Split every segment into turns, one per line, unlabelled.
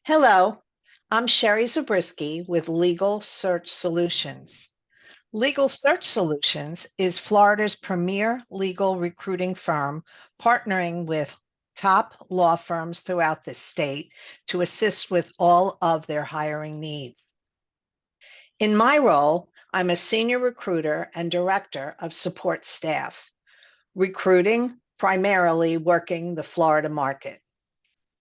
Hello, I'm Sherry Zabriskie with Legal Search Solutions. Legal Search Solutions is Florida's premier legal recruiting firm, partnering with top law firms throughout the state to assist with all of their hiring needs. In my role, I'm a senior recruiter and director of support staff, recruiting primarily working the Florida market.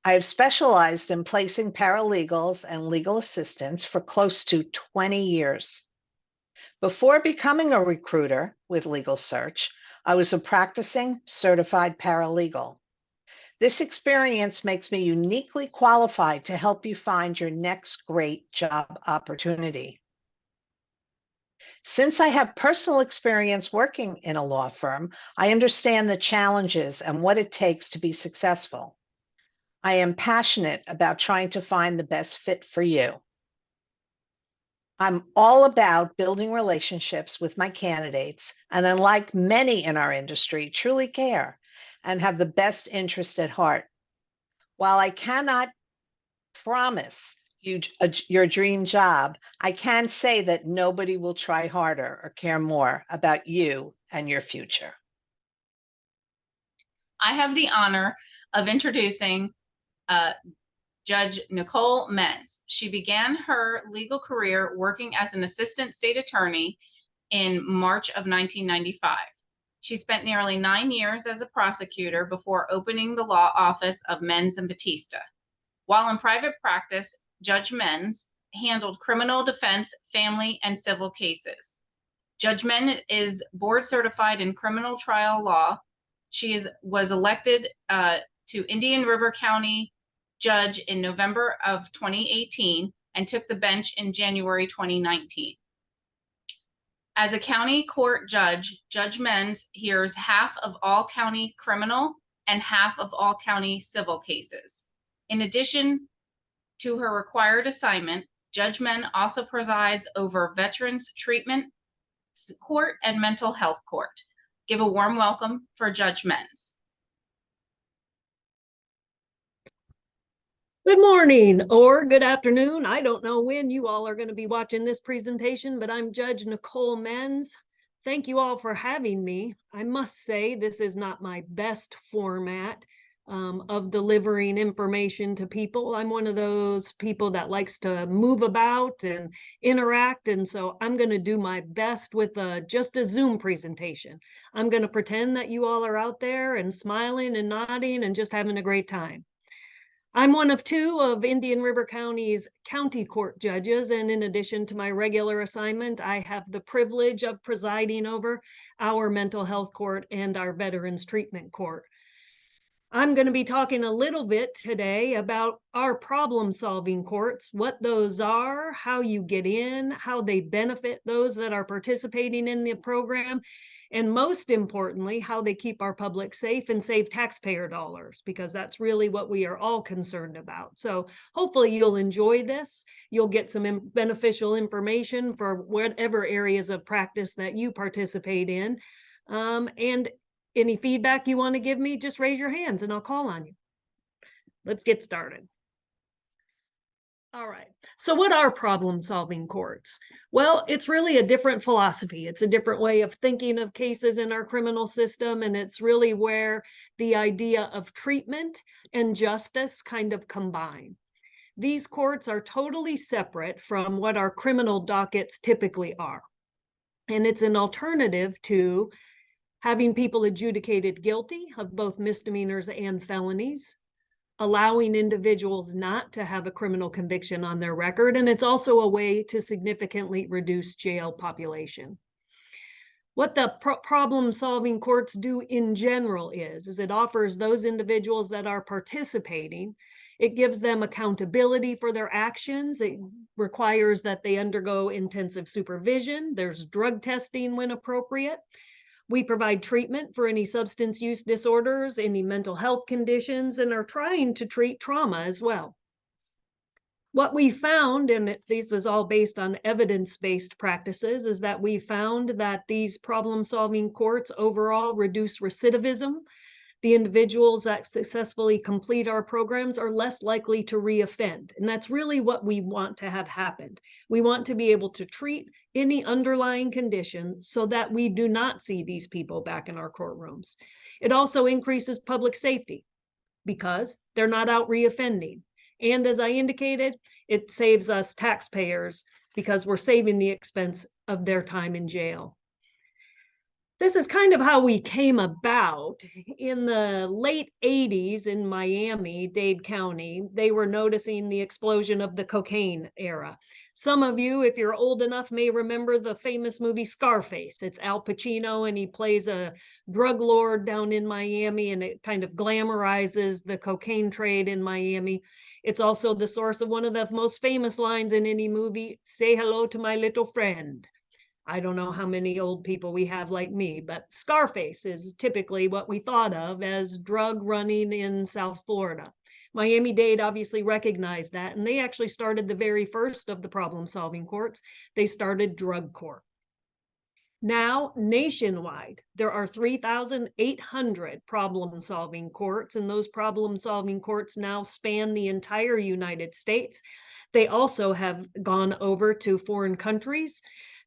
I have specialized in placing paralegals and legal assistants for close to 20 years. Before becoming a recruiter with Legal Search, I was a practicing certified paralegal. This experience makes me uniquely qualified to help you find your next great job opportunity. Since I have personal experience working in a law firm, I understand the challenges and what it takes to be successful. I am passionate about trying to find the best fit for you. I'm all about building relationships with my candidates, and unlike many in our industry, truly care and have the best interest at heart. While I cannot promise you your dream job, I can say that nobody will try harder or care more about you and your future.
I have the honor of introducing Judge Nicole Menz. She began her legal career working as an assistant state attorney in March of 1995. She spent nearly 9 years as a prosecutor before opening the law office of Menz and Batista. While in private practice, Judge Menz handled criminal defense, family, and civil cases. Judge Menz is board certified in criminal trial law. She was elected to Indian River County judge in November of 2018 and took the bench in January 2019. As a county court judge, Judge Menz hears half of all county criminal and half of all county civil cases. In addition to her required assignment, Judge Menz also presides over Veterans Treatment Court and Mental Health Court. Give a warm welcome for Judge Menz.
Good morning or good afternoon. I don't know when you all are going to be watching this presentation, but I'm Judge Nicole Menz. Thank you all for having me. I must say this is not my best format of delivering information to people. I'm one of those people that likes to move about and interact, and so I'm going to do my best with just a Zoom presentation. I'm going to pretend that you all are out there and smiling and nodding and just having a great time. I'm one of two of Indian River County's county court judges, and in addition to my regular assignment, I have the privilege of presiding over our mental health court and our veterans treatment court. I'm going to be talking a little bit today about our problem-solving courts, what those are, how you get in, how they benefit those that are participating in the program, and most importantly, how they keep our public safe and save taxpayer dollars, because that's really what we are all concerned about. So hopefully you'll enjoy this. You'll get some beneficial information for whatever areas of practice that you participate in. And any feedback you want to give me, just raise your hands and I'll call on you. Let's get started. All right, so what are problem-solving courts? Well, it's really a different philosophy. It's a different way of thinking of cases in our criminal system, and it's really where the idea of treatment and justice kind of combine. These courts are totally separate from what our criminal dockets typically are, and it's an alternative to having people adjudicated guilty of both misdemeanors and felonies, allowing individuals not to have a criminal conviction on their record, and it's also a way to significantly reduce jail population. What the problem-solving courts do in general is it offers those individuals that are participating, it gives them accountability for their actions, it requires that they undergo intensive supervision, there's drug testing when appropriate. We provide treatment for any substance use disorders, any mental health conditions, and are trying to treat trauma as well. What we found, and this is all based on evidence-based practices, is that we found that these problem-solving courts overall reduce recidivism. The individuals that successfully complete our programs are less likely to reoffend. And that's really what we want to have happened. We want to be able to treat any underlying condition so that we do not see these people back in our courtrooms. It also increases public safety because they're not out reoffending. And as I indicated, it saves us taxpayers because we're saving the expense of their time in jail. This is kind of how we came about. In the late 80s in Miami, Dade County, they were noticing the explosion of the cocaine era. Some of you, if you're old enough, may remember the famous movie Scarface. It's Al Pacino, and he plays a drug lord down in Miami, and it kind of glamorizes the cocaine trade in Miami. It's also the source of one of the most famous lines in any movie, "Say hello to my little friend." I don't know how many old people we have like me, but Scarface is typically what we thought of as drug running in South Florida. Miami-Dade obviously recognized that, and they actually started the very first of the problem-solving courts. They started drug court. Now, nationwide, there are 3,800 problem-solving courts, and those problem-solving courts now span the entire United States. They also have gone over to foreign countries.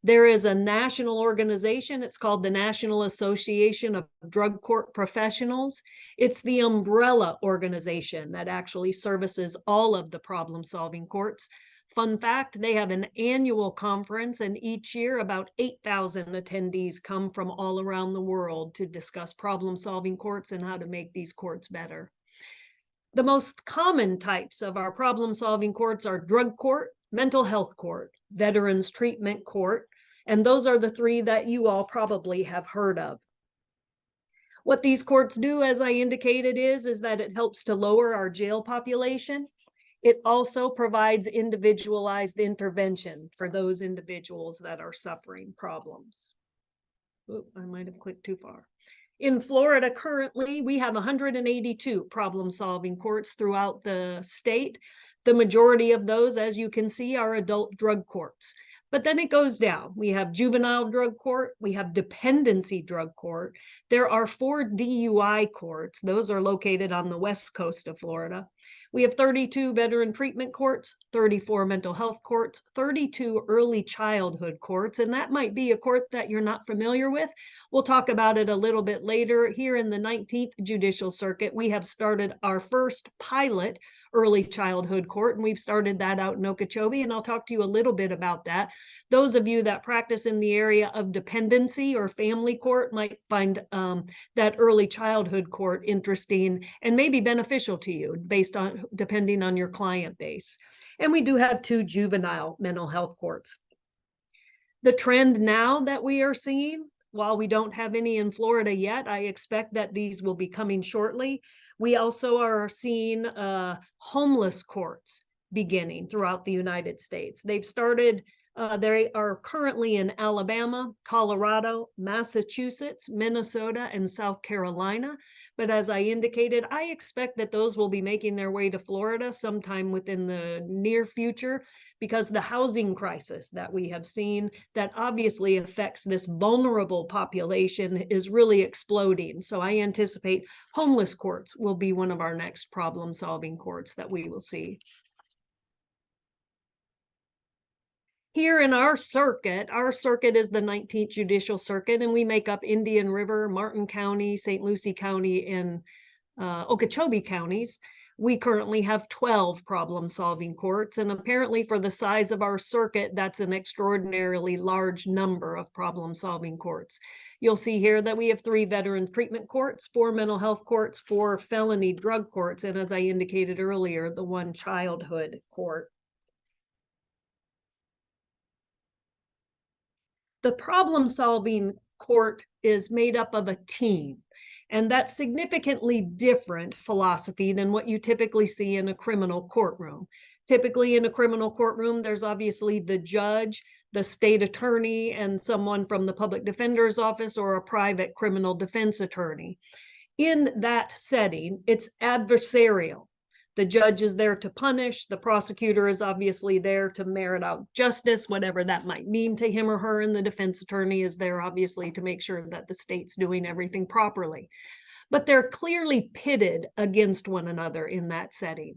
There is a national organization. It's called the National Association of Drug Court Professionals. It's the umbrella organization that actually services all of the problem-solving courts. Fun fact, they have an annual conference, and each year about 8,000 attendees come from all around the world to discuss problem-solving courts and how to make these courts better. The most common types of our problem-solving courts are drug court, mental health court, veterans treatment court, and those are the three that you all probably have heard of. What these courts do, as I indicated, is that it helps to lower our jail population. It also provides individualized intervention for those individuals that are suffering problems. Oop, I might have clicked too far. In Florida, currently, we have 182 problem-solving courts throughout the state. The majority of those, as you can see, are adult drug courts. But then it goes down. We have juvenile drug court. We have dependency drug court. There are 4 DUI courts. Those are located on the west coast of Florida. We have 32 veteran treatment courts, 34 mental health courts, 32 early childhood courts, and that might be a court that you're not familiar with. We'll talk about it a little bit later. Here in the 19th Judicial Circuit, we have started our first pilot early childhood court, and we've started that out in Okeechobee, and I'll talk to you a little bit about that. Those of you that practice in the area of dependency or family court might find that early childhood court interesting and maybe beneficial to you depending on your client base. And we do have 2 juvenile mental health courts. The trend now that we are seeing, while we don't have any in Florida yet, I expect that these will be coming shortly. We also are seeing homeless courts beginning throughout the United States. They've started, they are currently in Alabama, Colorado, Massachusetts, Minnesota, and South Carolina. But as I indicated, I expect that those will be making their way to Florida sometime within the near future, because the housing crisis that we have seen that obviously affects this vulnerable population is really exploding. So I anticipate homeless courts will be one of our next problem-solving courts that we will see. Here in our circuit is the 19th Judicial Circuit, and we make up Indian River, Martin County, St. Lucie County, and Okeechobee counties. We currently have 12 problem-solving courts, and apparently for the size of our circuit, that's an extraordinarily large number of problem-solving courts. You'll see here that we have 3 veteran treatment courts, 4 mental health courts, 4 felony drug courts, and as I indicated earlier, the 1 childhood court. The problem-solving court is made up of a team, and that's significantly different philosophy than what you typically see in a criminal courtroom. Typically in a criminal courtroom, there's obviously the judge, the state attorney, and someone from the public defender's office or a private criminal defense attorney. In that setting, it's adversarial. The judge is there to punish. The prosecutor is obviously there to merit out justice, whatever that might mean to him or her. And the defense attorney is there obviously to make sure that the state's doing everything properly. but they're clearly pitted against one another in that setting.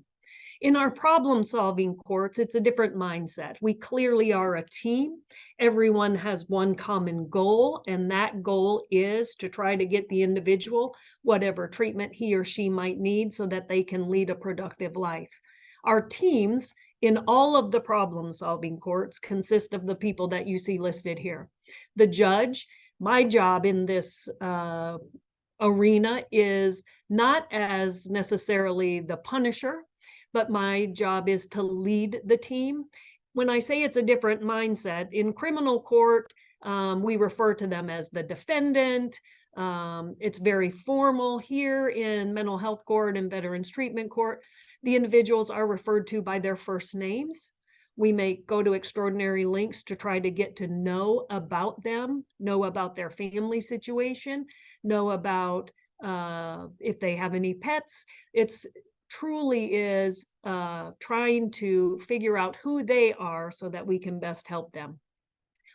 In our problem-solving courts, it's a different mindset. We clearly are a team. Everyone has one common goal, and that goal is to try to get the individual whatever treatment he or she might need so that they can lead a productive life. Our teams in all of the problem-solving courts consist of the people that you see listed here. The judge, my job in this arena is not as necessarily the punisher, but my job is to lead the team. When I say it's a different mindset, in criminal court, we refer to them as the defendant. It's very formal. Here in mental health court and veterans treatment court, the individuals are referred to by their first names. We may go to extraordinary lengths to try to get to know about them, know about their family situation, know about if they have any pets. It's truly is trying to figure out who they are so that we can best help them.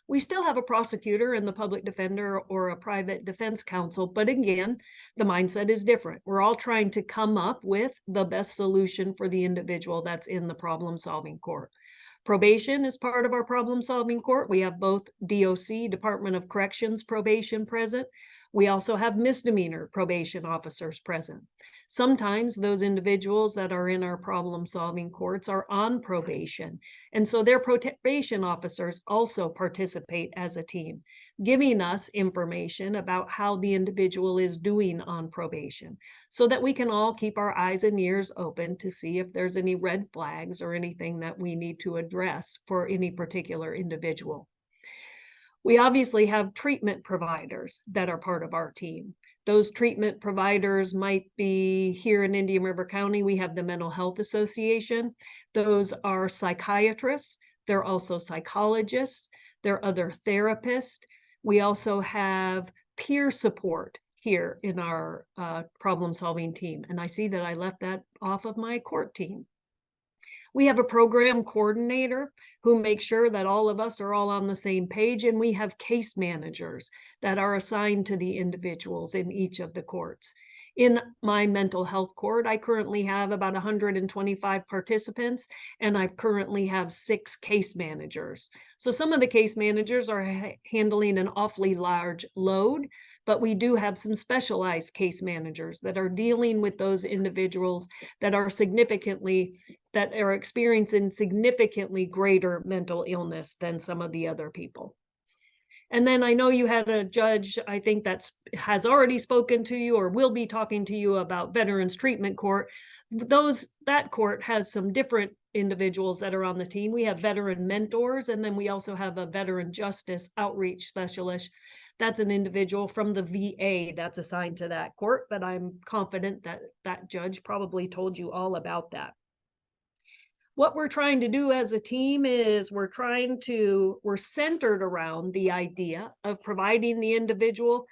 We still have a prosecutor and the public defender or a private defense counsel, but again, the mindset is different. We're all trying to come up with the best solution for the individual that's in the problem-solving court. Probation is part of our problem-solving court. We have both DOC, Department of Corrections probation present. We also have misdemeanor probation officers present. Sometimes those individuals that are in our problem-solving courts are on probation, and so their probation officers also participate as a team, giving us information about how the individual is doing on probation, so that we can all keep our eyes and ears open to see if there's any red flags or anything that we need to address for any particular individual. We obviously have treatment providers that are part of our team. Those treatment providers might be here in Indian River County. We have the Mental Health Association. Those are psychiatrists. They're also psychologists. There are other therapists. We also have peer support here in our problem-solving team. And I see that I left that off of my court team. We have a program coordinator who makes sure that all of us are all on the same page, and we have case managers that are assigned to the individuals in each of the courts. In my mental health court, I currently have about 125 participants, and I currently have 6 case managers. So some of the case managers are handling an awfully large load, but we do have some specialized case managers that are dealing with those individuals that are experiencing significantly greater mental illness than some of the other people. And then I know you had a judge, I think has already spoken to you or will be talking to you about Veterans Treatment Court. That court has some different individuals that are on the team. We have veteran mentors, and then we also have a veteran justice outreach specialist. That's an individual from the VA that's assigned to that court, but I'm confident that that judge probably told you all about that. What we're trying to do as a team is we're centered around the idea of providing the individual,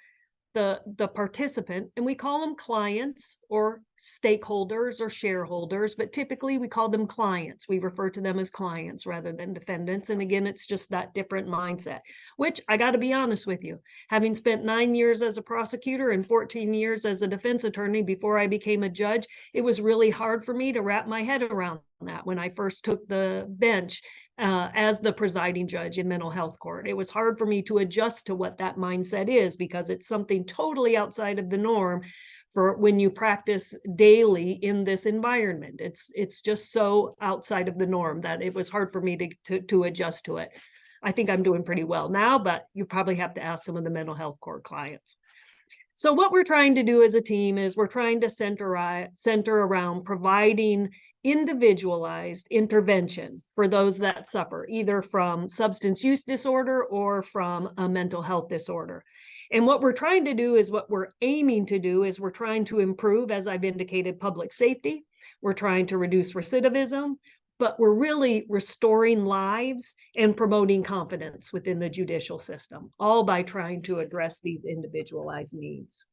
the participant, and we call them clients or stakeholders or shareholders, but typically we call them clients. We refer to them as clients rather than defendants. And again, it's just that different mindset, which I got to be honest with you, having spent 9 years as a prosecutor and 14 years as a defense attorney before I became a judge, it was really hard for me to wrap my head around that when I first took the bench as the presiding judge in mental health court. It was hard for me to adjust to what that mindset is because it's something totally outside of the norm for when you practice daily in this environment. It's just so outside of the norm that it was hard for me to adjust to it. I think I'm doing pretty well now, but you probably have to ask some of the mental health court clients. So what we're trying to do as a team is we're trying to center around providing individualized intervention for those that suffer either from substance use disorder or from a mental health disorder. And what we're trying to do is what we're aiming to do is we're trying to improve, as I've indicated, public safety. We're trying to reduce recidivism, but we're really restoring lives and promoting confidence within the judicial system, all by trying to address these individualized needs.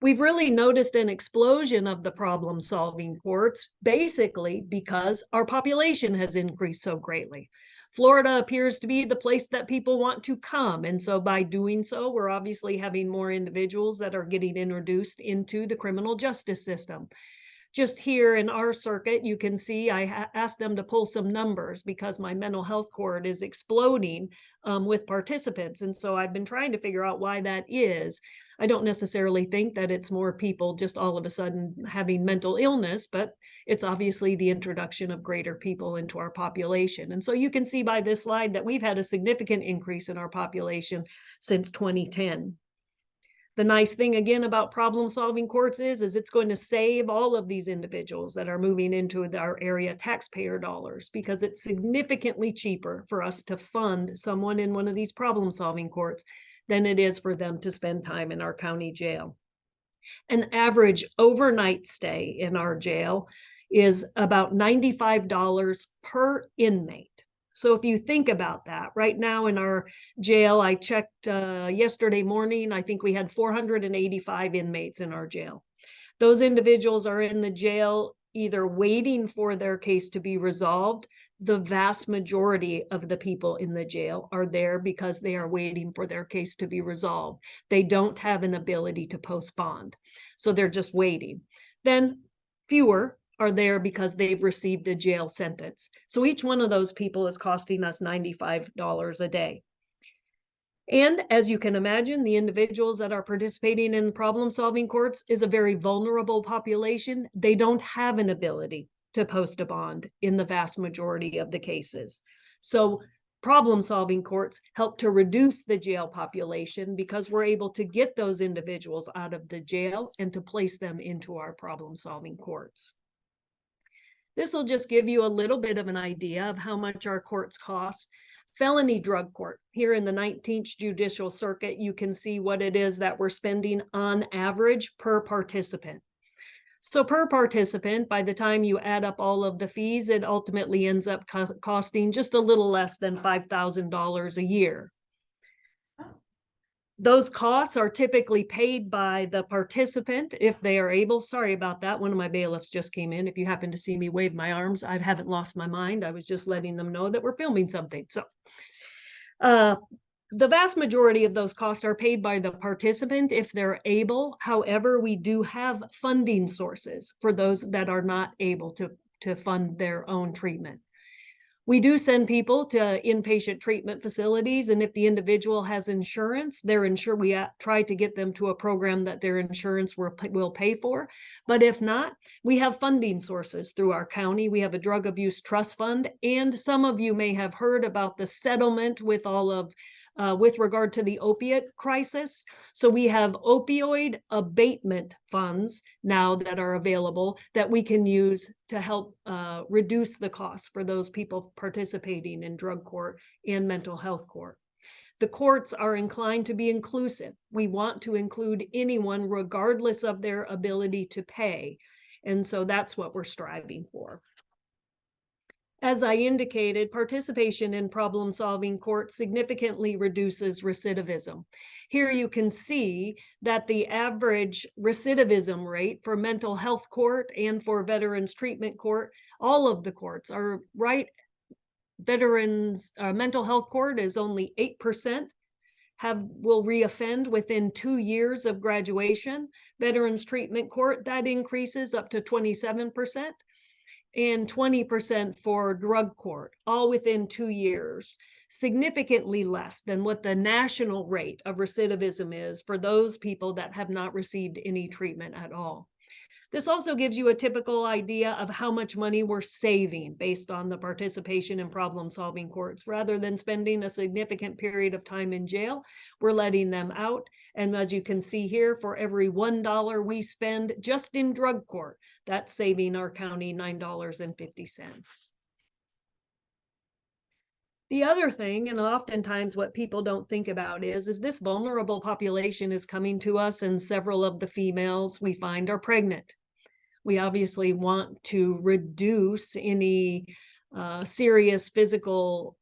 We've really noticed an explosion of the problem-solving courts, basically because our population has increased so greatly. Florida appears to be the place that people want to come. And so by doing so, we're obviously having more individuals that are getting introduced into the criminal justice system. Just here in our circuit, you can see I asked them to pull some numbers because my mental health court is exploding with participants. And so I've been trying to figure out why that is. I don't necessarily think that it's more people just all of a sudden having mental illness, but it's obviously the introduction of greater people into our population. And so you can see by this slide that we've had a significant increase in our population since 2010. The nice thing again about problem-solving courts is it's going to save all of these individuals that are moving into our area taxpayer dollars, because it's significantly cheaper for us to fund someone in one of these problem-solving courts than it is for them to spend time in our county jail. An average overnight stay in our jail is about $95 per inmate. So if you think about that, right now in our jail, I checked yesterday morning, I think we had 485 inmates in our jail. Those individuals are in the jail either waiting for their case to be resolved. The vast majority of the people in the jail are there because they are waiting for their case to be resolved. They don't have an ability to post bond, so they're just waiting. Then fewer are there because they've received a jail sentence. So each one of those people is costing us $95 a day. And as you can imagine, the individuals that are participating in problem-solving courts is a very vulnerable population. They don't have an ability to post a bond in the vast majority of the cases. So problem-solving courts help to reduce the jail population because we're able to get those individuals out of the jail and to place them into our problem-solving courts. This will just give you a little bit of an idea of how much our courts cost. Felony drug court, here in the 19th Judicial Circuit, you can see what it is that we're spending on average per participant. So per participant, by the time you add up all of the fees, it ultimately ends up costing just a little less than $5,000 a year. Those costs are typically paid by the participant if they are able. Sorry about that. One of my bailiffs just came in. If you happen to see me wave my arms, I haven't lost my mind. I was just letting them know that we're filming something. So the vast majority of those costs are paid by the participant if they're able. However, we do have funding sources for those that are not able to fund their own treatment. We do send people to inpatient treatment facilities, and if the individual has insurance, we try to get them to a program that their insurance will pay for. But if not, we have funding sources through our county. We have a drug abuse trust fund, and some of you may have heard about the settlement with with regard to the opiate crisis. So we have opioid abatement funds now that are available that we can use to help reduce the costs for those people participating in drug court and mental health court. The courts are inclined to be inclusive. We want to include anyone regardless of their ability to pay. And so that's what we're striving for. As I indicated, participation in problem-solving courts significantly reduces recidivism. Here you can see that the average recidivism rate for mental health court and for veterans treatment court, all of the courts are right. Veterans mental health court is only 8%. Will reoffend within 2 years of graduation. Veterans treatment court, that increases up to 27%. And 20% for drug court, all within 2 years, significantly less than what the national rate of recidivism is for those people that have not received any treatment at all. This also gives you a typical idea of how much money we're saving based on the participation in problem-solving courts. Rather than spending a significant period of time in jail, we're letting them out. And as you can see here, for every $1 we spend just in drug court, that's saving our county $9.50. The other thing, and oftentimes what people don't think about is this vulnerable population is coming to us, and several of the females we find are pregnant. We obviously want to reduce any serious physical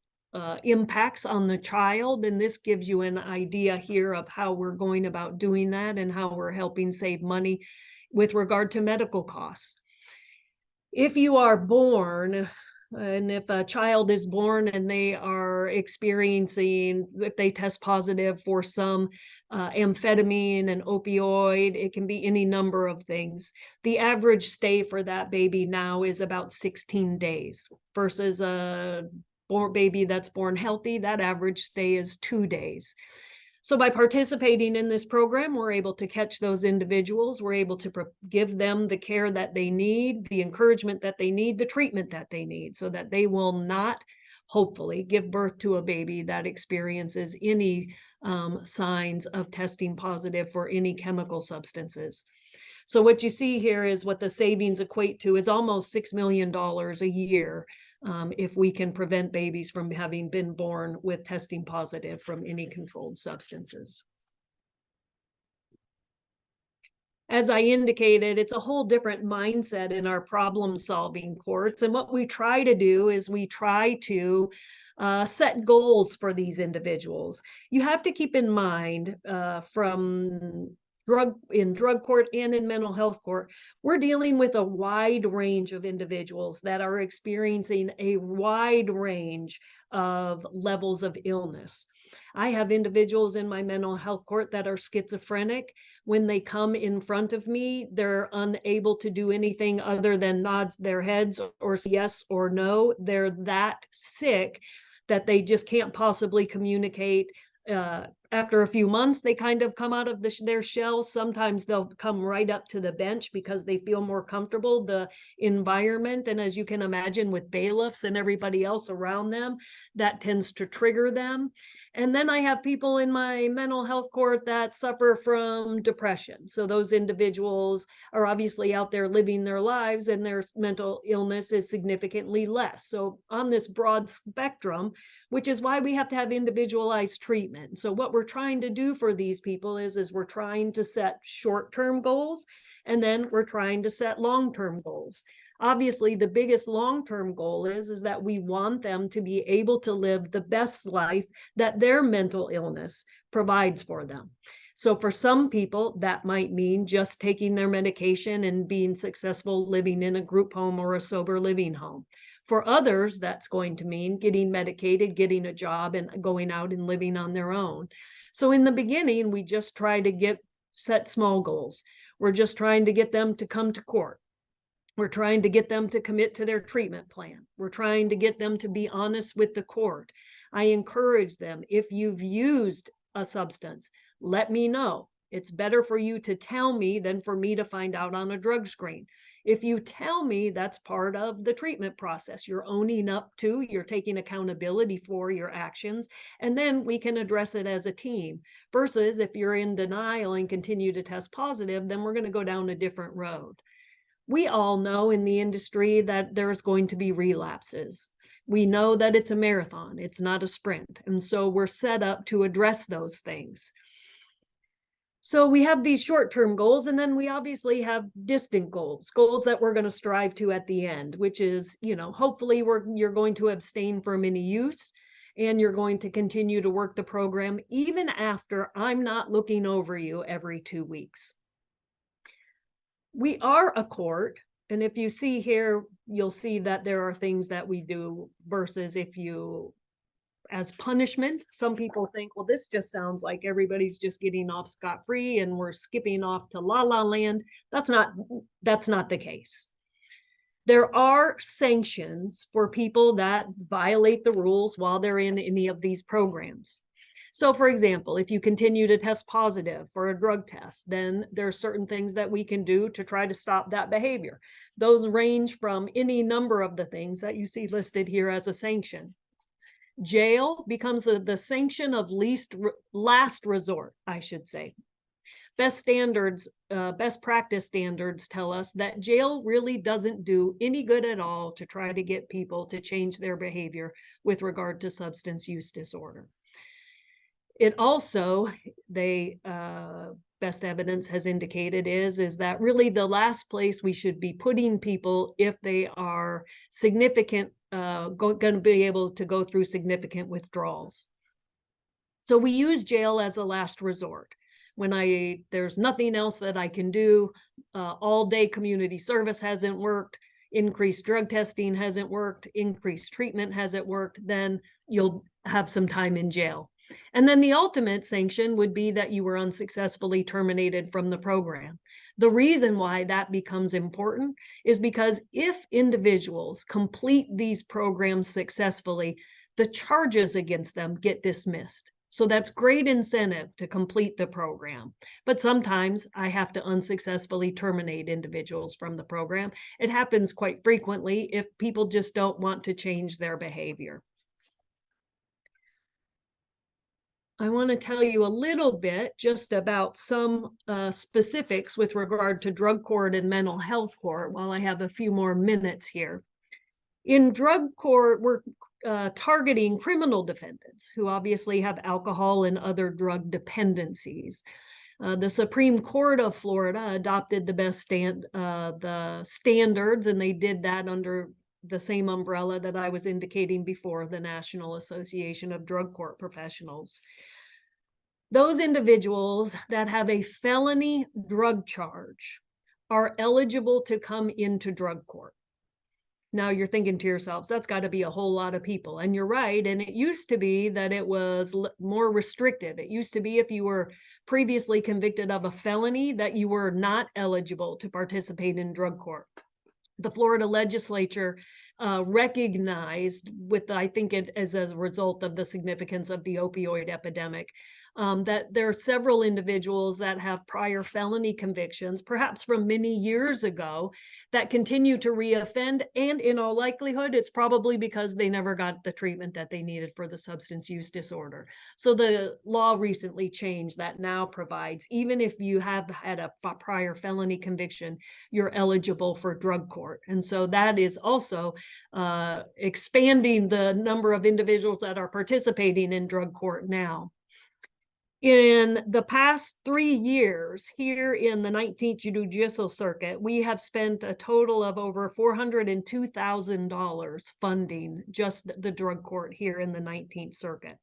impacts on the child, and this gives you an idea here of how we're going about doing that and how we're helping save money with regard to medical costs. If you are born And if a child is born and they are experiencing, if they test positive for some amphetamine and opioid, it can be any number of things. The average stay for that baby now is about 16 days versus a baby that's born healthy, that average stay is 2 days. So by participating in this program, we're able to catch those individuals. We're able to give them the care that they need, the encouragement that they need, the treatment that they need, so that they will not, hopefully, give birth to a baby that experiences any signs of testing positive for any chemical substances. So what you see here is what the savings equate to is almost $6 million a year if we can prevent babies from having been born with testing positive from any controlled substances. As I indicated, it's a whole different mindset in our problem-solving courts. And what we try to do is we try to set goals for these individuals. You have to keep in mind from drug court and in mental health court, we're dealing with a wide range of individuals that are experiencing a wide range of levels of illness. I have individuals in my mental health court that are schizophrenic. When they come in front of me, they're unable to do anything other than nod their heads or say yes or no. They're that sick that they just can't possibly communicate. After a few months, they kind of come out of their shells. Sometimes they'll come right up to the bench because they feel more comfortable, the environment. And as you can imagine, with bailiffs and everybody else around them, that tends to trigger them. And then I have people in my mental health court that suffer from depression. So those individuals are obviously out there living their lives and their mental illness is significantly less. So on this broad spectrum, which is why we have to have individualized treatment. So what we're trying to do for these people is we're trying to set short-term goals, and then we're trying to set long-term goals. Obviously, the biggest long-term goal is that we want them to be able to live the best life that their mental illness provides for them. So for some people, that might mean just taking their medication and being successful living in a group home or a sober living home. For others, that's going to mean getting medicated, getting a job, and going out and living on their own. So in the beginning, we just try to set small goals. We're just trying to get them to come to court. We're trying to get them to commit to their treatment plan. We're trying to get them to be honest with the court. I encourage them, if you've used a substance, let me know. It's better for you to tell me than for me to find out on a drug screen. If you tell me, that's part of the treatment process. You're owning up to, you're taking accountability for your actions, and then we can address it as a team. Versus if you're in denial and continue to test positive, then we're going to go down a different road. We all know in the industry that there's going to be relapses. We know that it's a marathon, it's not a sprint. And so we're set up to address those things. So we have these short-term goals, and then we obviously have distant goals that we're going to strive to at the end, which is, hopefully you're going to abstain from any use, and you're going to continue to work the program even after I'm not looking over you every 2 weeks. We are a court, and if you see here, you'll see that there are things that we do versus if you, as punishment, some people think, well, this just sounds like everybody's just getting off scot-free and we're skipping off to la la land. That's not the case. There are sanctions for people that violate the rules while they're in any of these programs. So for example, if you continue to test positive for a drug test, then there are certain things that we can do to try to stop that behavior. Those range from any number of the things that you see listed here as a sanction. Jail becomes the sanction of last resort, I should say. Best practice standards tell us that jail really doesn't do any good at all to try to get people to change their behavior with regard to substance use disorder. It also, best evidence has indicated is that really the last place we should be putting people if they are significant, going to be able to go through significant withdrawals. So we use jail as a last resort. When there's nothing else that I can do, all day community service hasn't worked, increased drug testing hasn't worked, increased treatment hasn't worked, then you'll have some time in jail. And then the ultimate sanction would be that you were unsuccessfully terminated from the program. The reason why that becomes important is because if individuals complete these programs successfully, the charges against them get dismissed. So that's great incentive to complete the program. But sometimes I have to unsuccessfully terminate individuals from the program. It happens quite frequently if people just don't want to change their behavior. I want to tell you a little bit just about some specifics with regard to drug court and mental health court while I have a few more minutes here. In drug court, we're targeting criminal defendants who obviously have alcohol and other drug dependencies. The Supreme Court of Florida adopted the standards, and they did that under the same umbrella that I was indicating before, the National Association of Drug Court Professionals. Those individuals that have a felony drug charge are eligible to come into drug court. Now you're thinking to yourselves, that's got to be a whole lot of people. And you're right. And it used to be that it was more restrictive. It used to be if you were previously convicted of a felony that you were not eligible to participate in drug court. The Florida legislature recognized, I think it as a result of the significance of the opioid epidemic, that there are several individuals that have prior felony convictions, perhaps from many years ago, that continue to reoffend. And in all likelihood, it's probably because they never got the treatment that they needed for the substance use disorder. So the law recently changed that now provides, even if you have had a prior felony conviction, you're eligible for drug court. And so that is also expanding the number of individuals that are participating in drug court now. In the past 3 years here in the 19th Judicial Circuit, we have spent a total of over $402,000 funding just the drug court here in the 19th Circuit.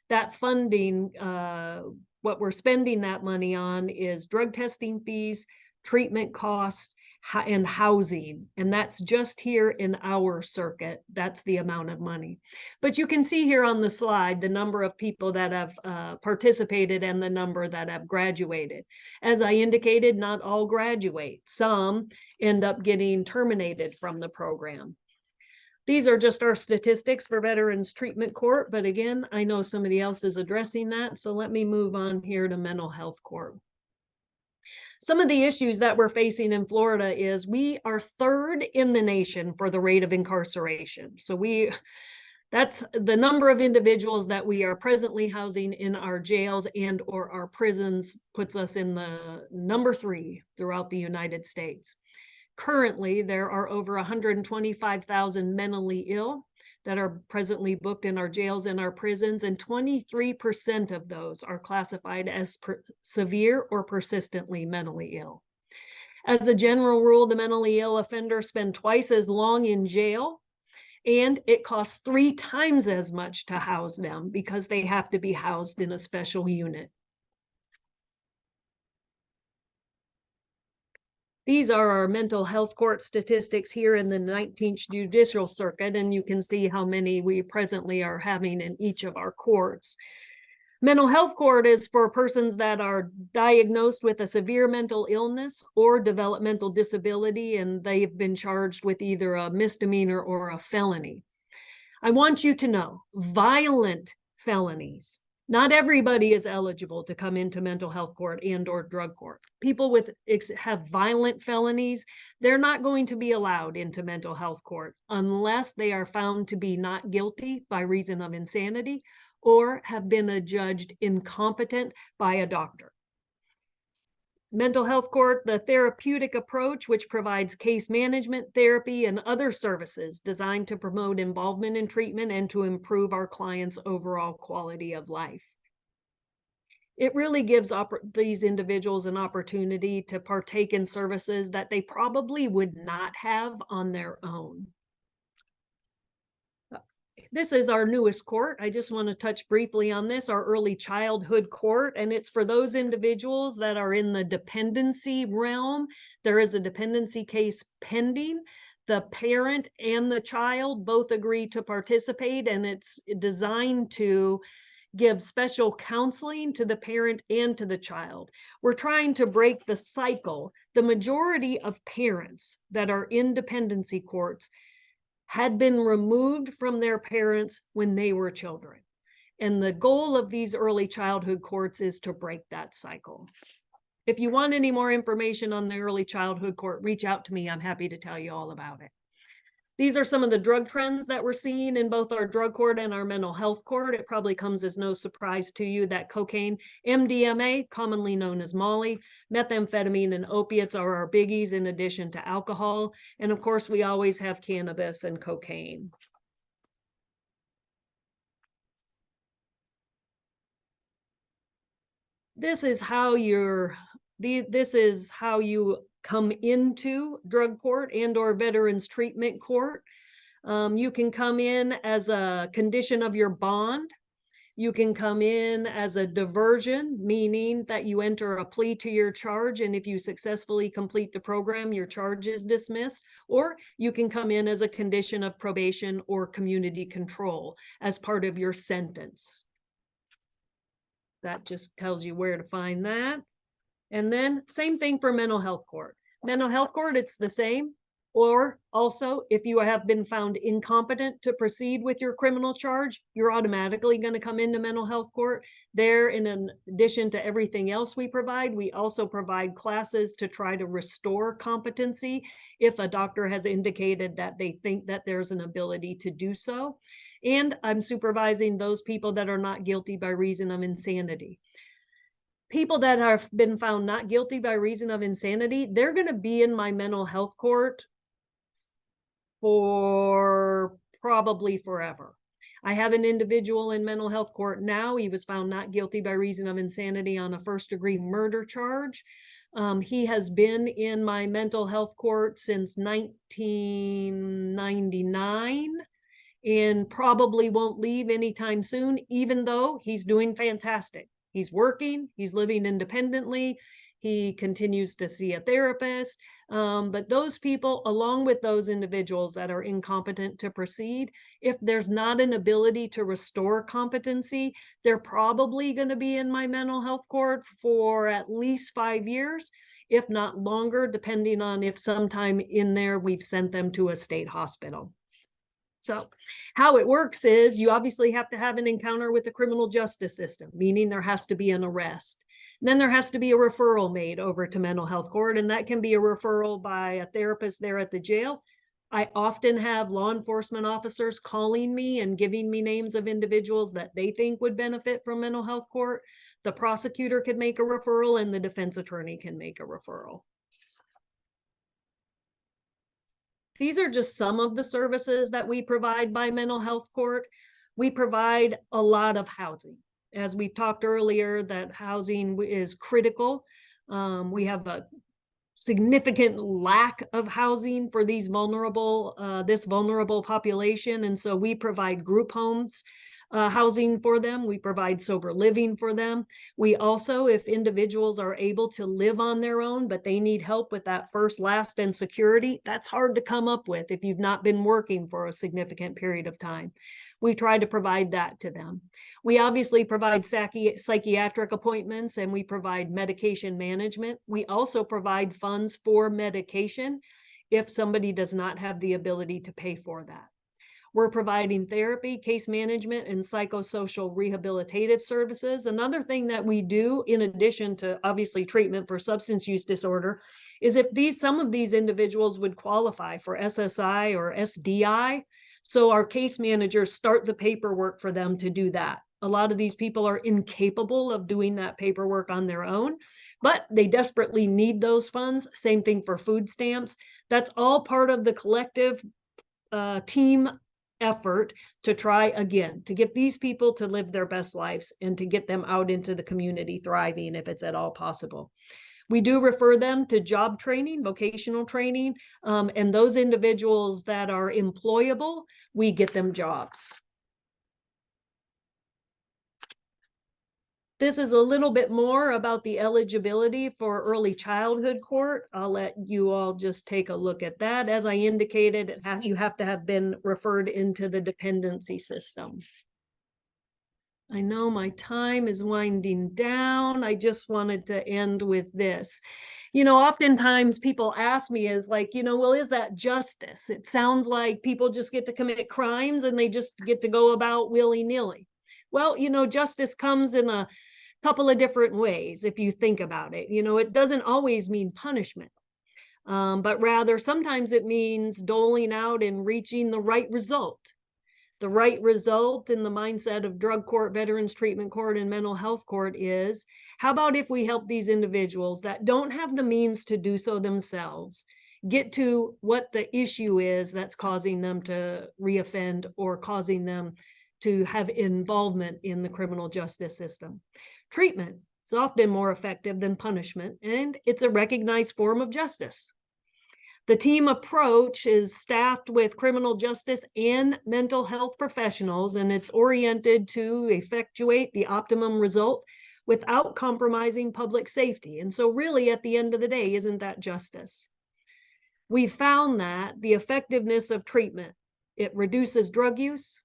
That funding, what we're spending that money on is drug testing fees, treatment costs, and housing. And that's just here in our circuit. That's the amount of money. But you can see here on the slide the number of people that have participated and the number that have graduated. As I indicated, not all graduate. Some end up getting terminated from the program. These are just our statistics for Veterans Treatment Court. But again, I know somebody else is addressing that. So let me move on here to Mental Health Court. Some of the issues that we're facing in Florida is we are third in the nation for the rate of incarceration. So that's the number of individuals that we are presently housing in our jails and or our prisons puts us in the number 3 throughout the United States. Currently, there are over 125,000 mentally ill that are presently booked in our jails and our prisons, and 23% of those are classified as severe or persistently mentally ill. As a general rule, the mentally ill offenders spend twice as long in jail, and it costs 3 times as much to house them because they have to be housed in a special unit. These are our mental health court statistics here in the 19th Judicial Circuit, and you can see how many we presently are having in each of our courts. Mental health court is for persons that are diagnosed with a severe mental illness or developmental disability, and they've been charged with either a misdemeanor or a felony. I want you to know, violent felonies. Not everybody is eligible to come into mental health court and or drug court. People have violent felonies, they're not going to be allowed into mental health court unless they are found to be not guilty by reason of insanity or have been adjudged incompetent by a doctor. Mental health court, the therapeutic approach, which provides case management, therapy, and other services designed to promote involvement in treatment and to improve our clients' overall quality of life. It really gives these individuals an opportunity to partake in services that they probably would not have on their own. This is our newest court. I just want to touch briefly on this, our early childhood court, and it's for those individuals that are in the dependency realm. There is a dependency case pending. The parent and the child both agree to participate, and it's designed to give special counseling to the parent and to the child. We're trying to break the cycle. The majority of parents that are in dependency courts had been removed from their parents when they were children. And the goal of these early childhood courts is to break that cycle. If you want any more information on the early childhood court, reach out to me. I'm happy to tell you all about it. These are some of the drug trends that we're seeing in both our drug court and our mental health court. It probably comes as no surprise to you that cocaine, MDMA, commonly known as Molly, methamphetamine, and opiates are our biggies in addition to alcohol. And of course, we always have cannabis and cocaine. This is how you come into drug court and or veterans treatment court. You can come in as a condition of your bond. You can come in as a diversion, meaning that you enter a plea to your charge, and if you successfully complete the program, your charge is dismissed. Or you can come in as a condition of probation or community control as part of your sentence. That just tells you where to find that. And then same thing for mental health court. Mental health court, it's the same. Or also, if you have been found incompetent to proceed with your criminal charge, you're automatically going to come into mental health court. There, in addition to everything else we also provide classes to try to restore competency if a doctor has indicated that they think that there's an ability to do so. And I'm supervising those people that are not guilty by reason of insanity. People that have been found not guilty by reason of insanity, they're going to be in my mental health court for probably forever. I have an individual in mental health court now. He was found not guilty by reason of insanity on a first-degree murder charge. He has been in my mental health court since 1999 and probably won't leave anytime soon, even though he's doing fantastic. He's working, he's living independently, he continues to see a therapist. But those people, along with those individuals that are incompetent to proceed, if there's not an ability to restore competency, they're probably going to be in my mental health court for at least 5 years, if not longer, depending on if sometime in there we've sent them to a state hospital. So how it works is you obviously have to have an encounter with the criminal justice system, meaning there has to be an arrest. And then there has to be a referral made over to mental health court, and that can be a referral by a therapist there at the jail. I often have law enforcement officers calling me and giving me names of individuals that they think would benefit from mental health court. The prosecutor could make a referral and the defense attorney can make a referral. These are just some of the services that we provide by mental health court. We provide a lot of housing. As we talked earlier, that housing is critical. We have a significant lack of housing for these this vulnerable population. And so we provide group homes, housing for them. We provide sober living for them. We also, if individuals are able to live on their own, but they need help with that first, last, and security, that's hard to come up with if you've not been working for a significant period of time. We try to provide that to them. We obviously provide psychiatric appointments, and we provide medication management. We also provide funds for medication if somebody does not have the ability to pay for that. We're providing therapy, case management, and psychosocial rehabilitative services. Another thing that we do, in addition to obviously treatment for substance use disorder, is if some of these individuals would qualify for SSI or SDI, so our case managers start the paperwork for them to do that. A lot of these people are incapable of doing that paperwork on their own, but they desperately need those funds. Same thing for food stamps. That's all part of the collective team effort to try again to get these people to live their best lives and to get them out into the community thriving if it's at all possible. We do refer them to job training, vocational training, and those individuals that are employable, we get them jobs. This is a little bit more about the eligibility for early childhood court. I'll let you all just take a look at that. As I indicated, you have to have been referred into the dependency system. I know my time is winding down. I just wanted to end with this. Oftentimes people ask me is like, well, is that justice? It sounds like people just get to commit crimes and they just get to go about willy-nilly. Well, justice comes in a couple of different ways if you think about it. It doesn't always mean punishment, but rather sometimes it means doling out and reaching the right result. The right result in the mindset of drug court, veterans treatment court, and mental health court is, how about if we help these individuals that don't have the means to do so themselves get to what the issue is that's causing them to reoffend or causing them to have involvement in the criminal justice system. Treatment is often more effective than punishment, and it's a recognized form of justice. The team approach is staffed with criminal justice and mental health professionals, and it's oriented to effectuate the optimum result without compromising public safety. And so really, at the end of the day, isn't that justice? We found that the effectiveness of treatment, it reduces drug use,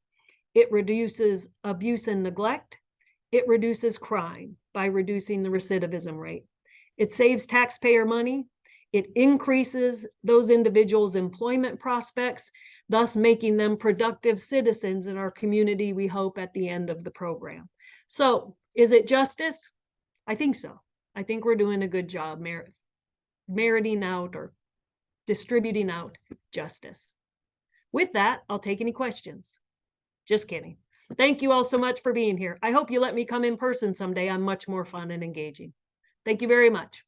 it reduces abuse and neglect, it reduces crime by reducing the recidivism rate. It saves taxpayer money. It increases those individuals' employment prospects, thus making them productive citizens in our community, we hope, at the end of the program. So, is it justice? I think so. I think we're doing a good job meriting out or distributing out justice. With that, I'll take any questions. Just kidding. Thank you all so much for being here. I hope you let me come in person someday. I'm much more fun and engaging. Thank you very much.